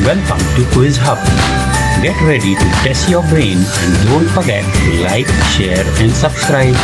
Welcome to Quiz Hub. Get ready to test your brain and don't forget to like, share and subscribe.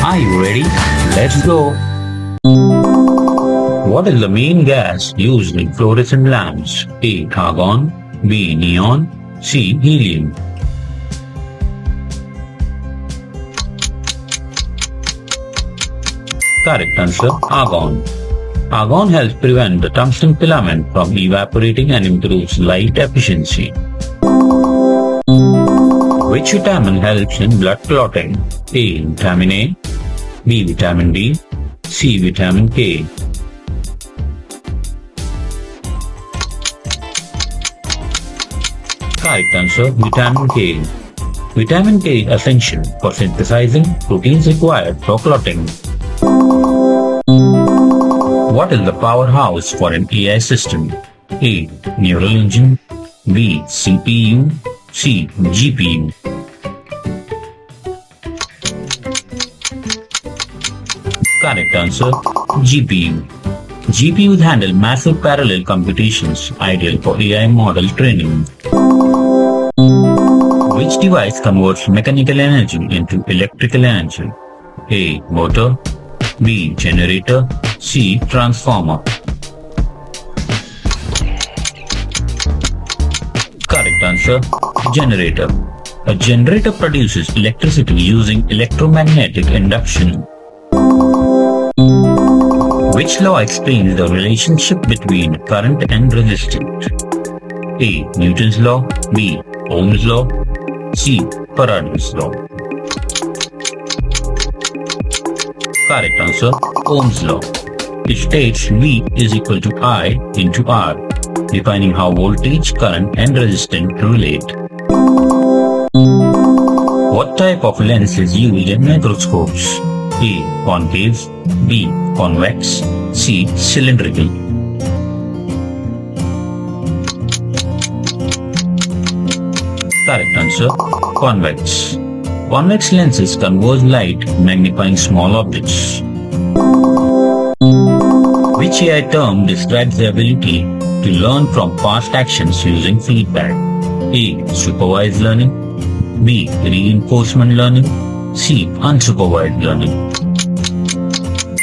Are you ready? Let's go. What is the main gas used in fluorescent lamps? A. Argon, B. Neon, C. Helium. Correct answer, argon. Argon helps prevent the tungsten filament from evaporating and improves light efficiency. Which vitamin helps in blood clotting? A. Vitamin A, B. Vitamin D, C. Vitamin K. Correct answer, vitamin K. Vitamin K is essential for synthesizing proteins required for clotting. What is the powerhouse for an AI system? A. Neural engine, B. CPU, C. GPU. Correct answer, GPU. GPUs handle massive parallel computations ideal for AI model training. Which device converts mechanical energy into electrical energy? A. Motor, B. Generator, C. Transformer. Correct answer, generator. A generator produces electricity using electromagnetic induction. Which law explains the relationship between current and resistance? A. Newton's law, B. Ohm's law, C. Faraday's law. Correct answer, Ohm's law. It states V is equal to I into R, defining how voltage, current and resistance relate. What type of lens is used in microscopes? A. Concave, B. Convex, C. Cylindrical. Correct answer, convex. Convex lenses converge light, magnifying small objects. Which AI term describes the ability to learn from past actions using feedback? A. Supervised learning, B. Reinforcement learning, C. Unsupervised learning.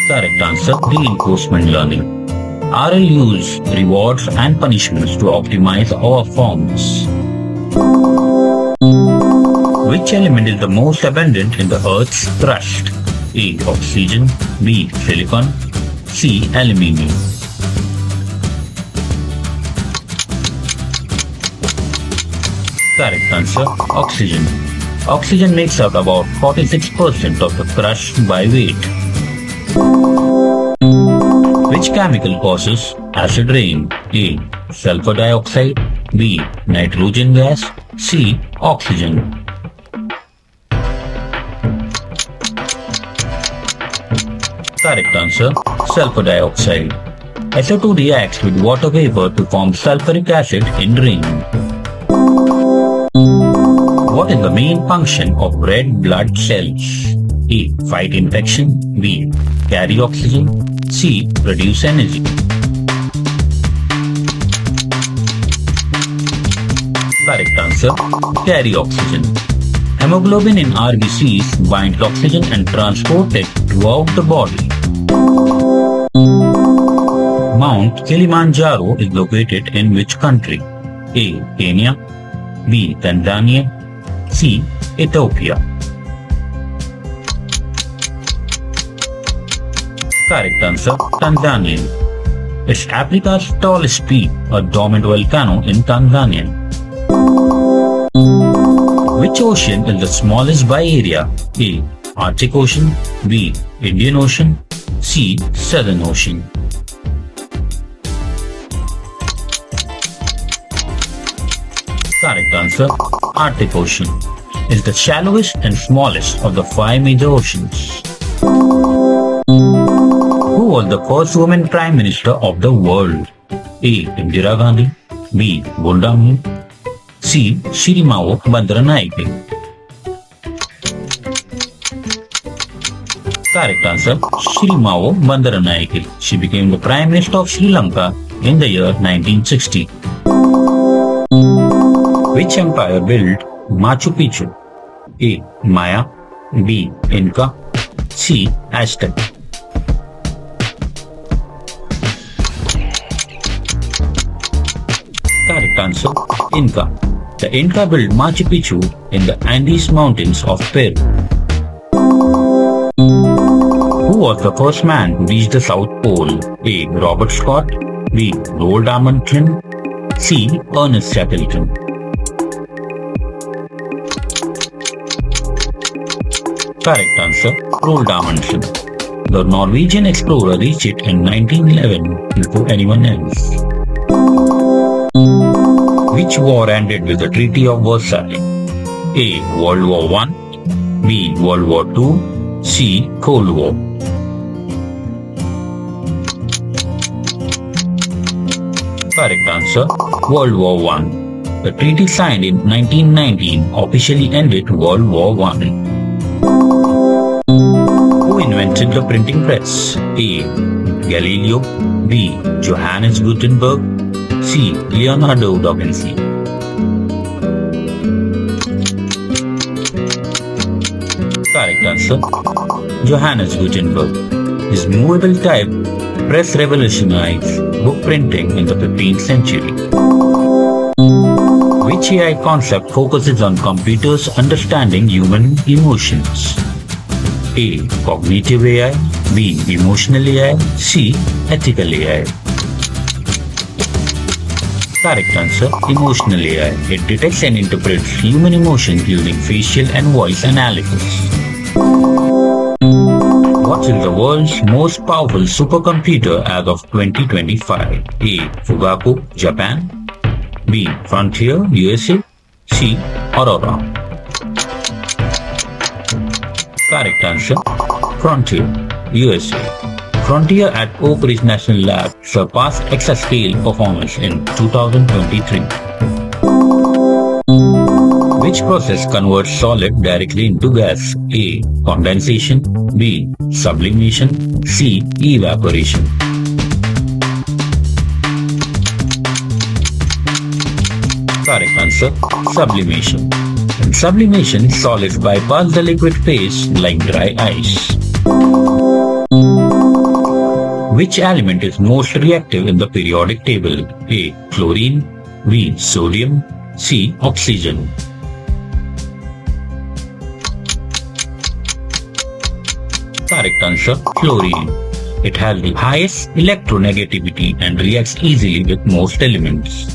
Correct answer, reinforcement learning. RL use rewards and punishments to optimize our performance. Which element is the most abundant in the Earth's crust? A. Oxygen, B. Silicon, C. Aluminium. Correct answer, oxygen. Oxygen makes up about 46% of the crust by weight. Which chemical causes acid rain? A. Sulfur dioxide, B. Nitrogen gas, C. Oxygen. Correct answer, sulfur dioxide. SO2 reacts with water vapor to form sulfuric acid in rain. What is the main function of red blood cells? A. Fight infection, B. Carry oxygen, C. Produce energy. Correct answer, carry oxygen. Hemoglobin in RBCs binds oxygen and transports it throughout the body. Mount Kilimanjaro is located in which country? A. Kenya, B. Tanzania, C. Ethiopia. Correct answer, Tanzania. Is Africa's tallest peak a dormant volcano in Tanzania? Which ocean is the smallest by area? A. Arctic Ocean, B. Indian Ocean, C. Southern Ocean. Correct answer, Arctic Ocean. Is the shallowest and smallest of the 5 major oceans. Who was the first woman Prime Minister of the world? A. Indira Gandhi, B. Golda Meir, C. Shirimao Bandaranaike. Correct answer, Shirimao Bandaranaike. She became the Prime Minister of Sri Lanka in the year 1960. Which empire built Machu Picchu? A. Maya, B. Inca, C. Aztec. Correct answer, Inca. The Inca built Machu Picchu in the Andes Mountains of Peru. Who was the first man to reach the South Pole? A. Robert Scott, B. Roald Amundsen, C. Ernest Shackleton. Correct answer, Roald Amundsen. The Norwegian explorer reached it in 1911 before anyone else. Which war ended with the Treaty of Versailles? A. World War I, B. World War II, C. Cold War. Correct answer, World War I. The treaty signed in 1919 officially ended World War I. Who invented the printing press? A. Galileo, B. Johannes Gutenberg, C. Leonardo da Vinci. Correct answer, Johannes Gutenberg. His movable type press revolutionized book printing in the 15th century. Which AI concept focuses on computers understanding human emotions? A. Cognitive AI, B. Emotional AI, C. Ethical AI. Correct answer, Emotional AI. It detects and interprets human emotions using facial and voice analysis. What is the world's most powerful supercomputer as of 2025? A. Fugaku, Japan, B. Frontier, USA, C. Aurora. Correct answer, Frontier, USA. Frontier at Oak Ridge National Lab surpassed exascale performance in 2023. Which process converts solid directly into gas? A. Condensation, B. Sublimation, C. Evaporation. Correct answer, sublimation. In sublimation, solids bypass the liquid phase like dry ice. Which element is most reactive in the periodic table? A. Chlorine, B. Sodium, C. Oxygen. Correct answer, chlorine. It has the highest electronegativity and reacts easily with most elements.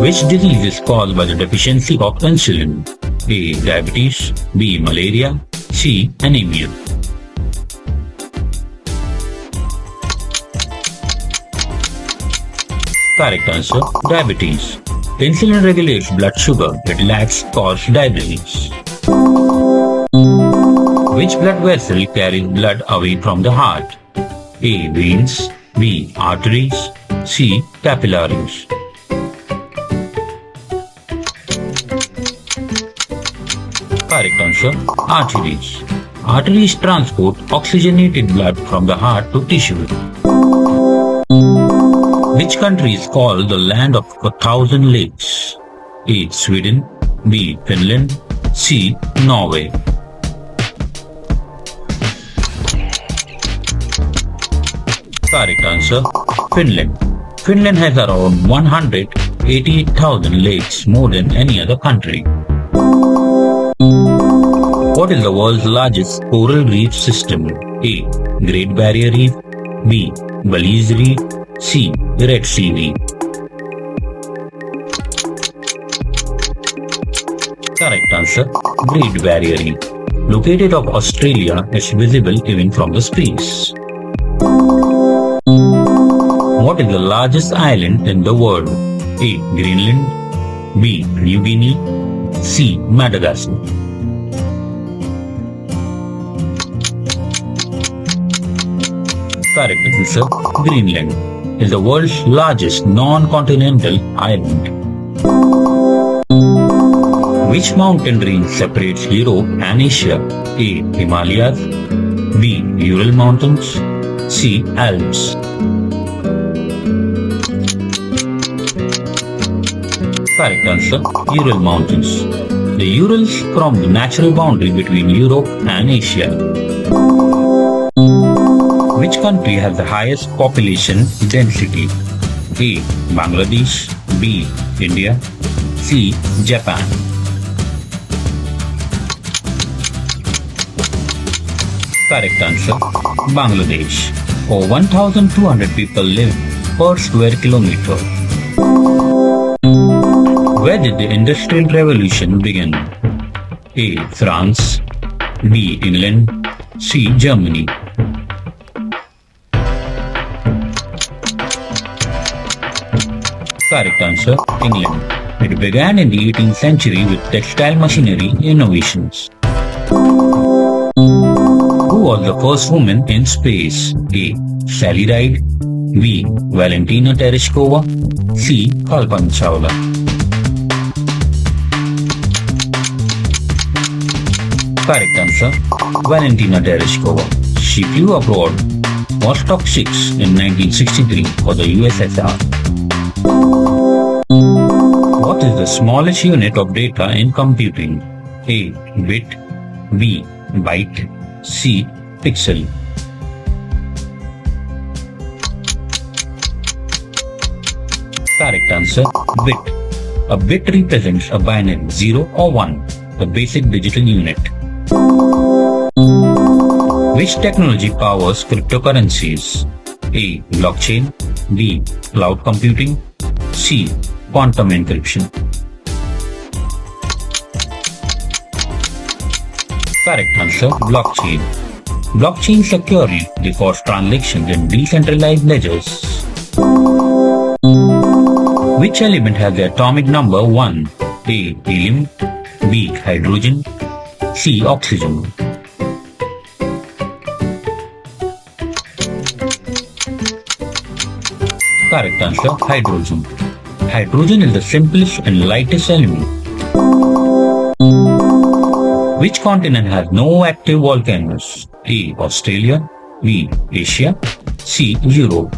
Which disease is caused by the deficiency of insulin? A. Diabetes, B. Malaria, C. Anemia. Correct answer, diabetes. Insulin regulates blood sugar. It lacks cause diabetes. Which blood vessel carries blood away from the heart? A. Veins, B. Arteries, C. Capillaries. Correct answer, arteries. Arteries transport oxygenated blood from the heart to tissue. Which country is called the land of 1,000 lakes? A. Sweden, B. Finland, C. Norway. Correct answer, Finland. Finland has around 188,000 lakes, more than any other country. What is the world's largest coral reef system? A. Great Barrier Reef, B. Belize Reef, C. Red Sea Reef. Correct answer, Great Barrier Reef. Located off Australia, it's visible even from the space. What is the largest island in the world? A. Greenland, B. New Guinea, C. Madagascar. Correct answer, Greenland is the world's largest non-continental island. Which mountain range separates Europe and Asia? A. Himalayas, B. Ural Mountains, C. Alps. Correct answer. Ural Mountains. The Urals form the natural boundary between Europe and Asia. Which country has the highest population density? A. Bangladesh. B. India. C. Japan. Correct answer. Bangladesh. Over 1,200 people live per square kilometer. Where did the Industrial Revolution begin? A. France. B. England. C. Germany. Correct answer. England. It began in the 18th century with textile machinery innovations. Who was the first woman in space? A. Sally Ride. B. Valentina Tereshkova. C. Kalpana Chawla. Correct answer. Valentina Tereshkova. She flew aboard Vostok 6 in 1963 for the USSR. What is the smallest unit of data in computing? A. Bit. B. Byte. C. Pixel. Correct answer. Bit. A bit represents a binary 0 or 1, the basic digital unit. Which technology powers cryptocurrencies? A. Blockchain. B. Cloud computing. C. Quantum encryption. Correct answer. Blockchain. Blockchain securely records transactions in decentralized ledgers. Which element has the atomic number 1? A. Helium. B. Hydrogen. C. Oxygen. Correct answer. Hydrogen. Hydrogen is the simplest and lightest element. Which continent has no active volcanoes? A. Australia. B. Asia. C. Europe.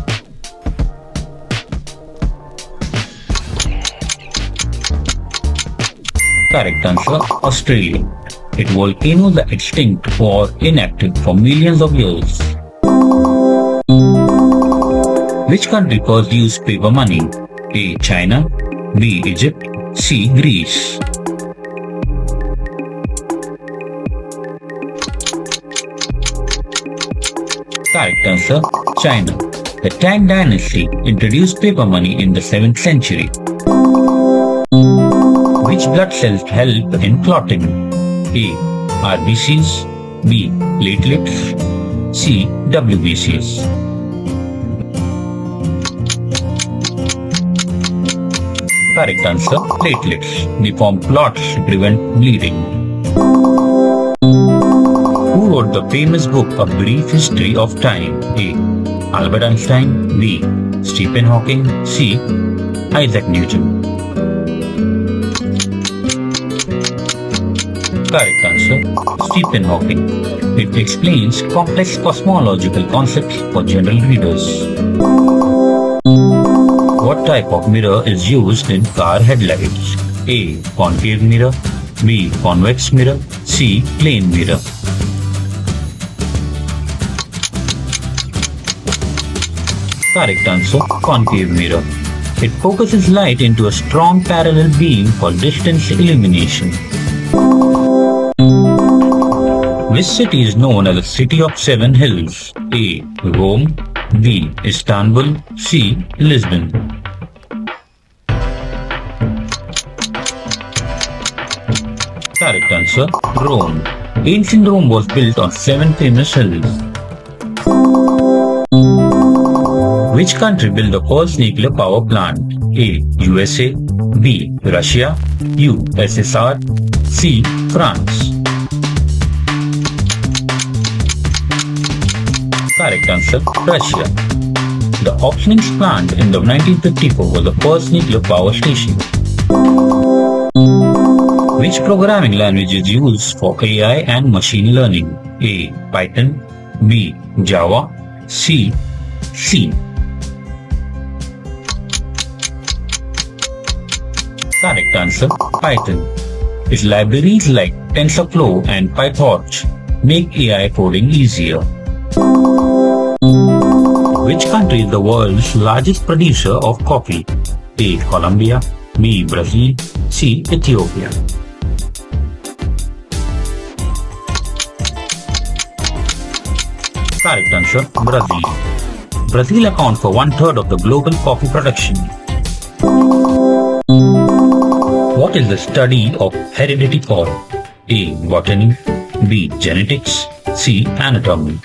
Correct answer. Australia. Its volcanoes are extinct or inactive for millions of years. Which country first used paper money? A. China. B. Egypt. C. Greece. Correct answer. China. The Tang dynasty introduced paper money in the 7th century. Which blood cells help in clotting? A. RBCs. B. Platelets. C. WBCs. Correct answer. Platelets. They form clots to prevent bleeding. Who wrote the famous book A Brief History of Time? A. Albert Einstein. B. Stephen Hawking. C. Isaac Newton. Correct answer. Stephen Hawking. It explains complex cosmological concepts for general readers. What type of mirror is used in car headlights? A. Concave mirror. B. Convex mirror. C. Plane mirror. Correct answer. Concave mirror. It focuses light into a strong parallel beam for distance illumination. Which city is known as the City of Seven Hills? A. Rome. B. Istanbul. C. Lisbon. Correct answer. Rome. Ancient Rome was built on 7 famous hills. Which country built the first nuclear power plant? A. USA. B. Russia. USSR. C. France. Correct answer. Russia. The Oxnix plant in the 1954 was the first nuclear power station. Which programming language is used for AI and machine learning? A. Python. B. Java. C. Correct answer, Python. Its libraries like TensorFlow and PyTorch make AI coding easier. Which country is the world's largest producer of coffee? A. Colombia, B. Brazil, C. Ethiopia. Correct answer, Brazil. Brazil accounts for 1/3 of the global coffee production. What is the study of heredity called? A. Botany, B. Genetics, C. Anatomy.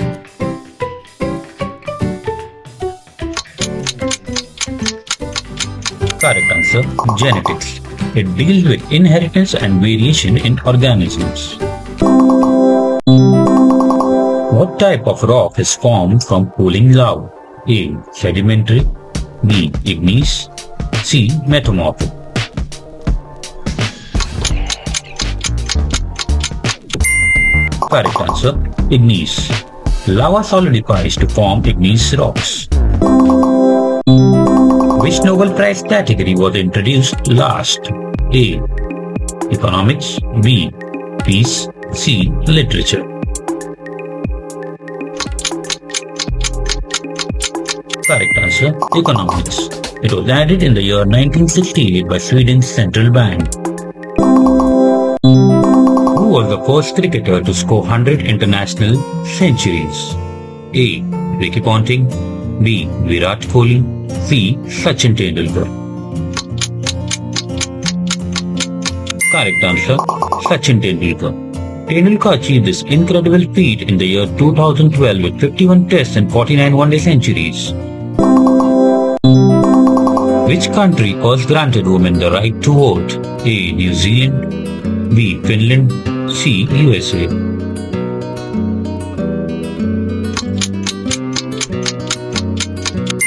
Correct answer, genetics. It deals with inheritance and variation in organisms. What type of rock is formed from cooling lava? A. Sedimentary, B. Igneous, C. Metamorphic. Correct answer, igneous. Lava solidifies to form igneous rocks. Which Nobel Prize category was introduced last? A. Economics, B. Peace, C. Literature. Correct answer, economics. It was added in the year 1968 by Sweden's central bank. Who was the first cricketer to score 100 international centuries? A. Ricky Ponting, B. Virat Kohli, C. Sachin Tendulkar. Correct answer, Sachin Tendulkar. Tendulkar achieved this incredible feat in the year 2012 with 51 tests and 49 one-day centuries. Which country first granted women the right to vote? A. New Zealand, B. Finland, C. USA.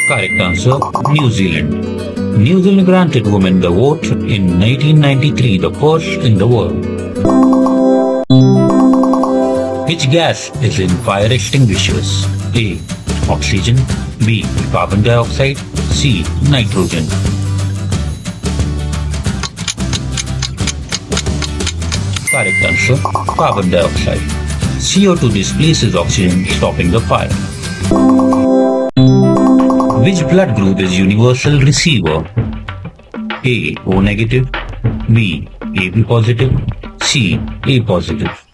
Correct answer, New Zealand. New Zealand granted women the vote in 1993, the first in the world. Which gas is in fire extinguishers? A. Oxygen, B. Carbon dioxide, C. Nitrogen. Correct answer, carbon dioxide. CO2 displaces oxygen, stopping the fire. Which blood group is universal receiver? A. O negative, B. AB positive, C. A positive.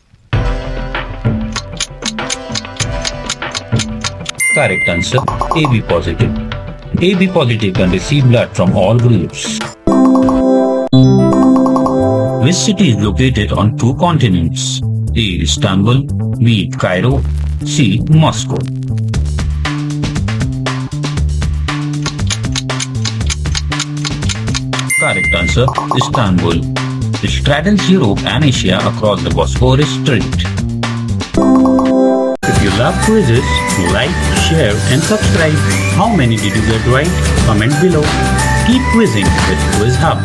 Correct answer, AB positive. AB positive can receive blood from all groups. Which city is located on two continents? A. Istanbul, B. Cairo, C. Moscow. Correct answer, Istanbul. It straddles Europe and Asia across the Bosphorus Strait. If you love quizzes, like, share and subscribe. How many did you get right? Comment below. Keep quizzing with Quiz Hub.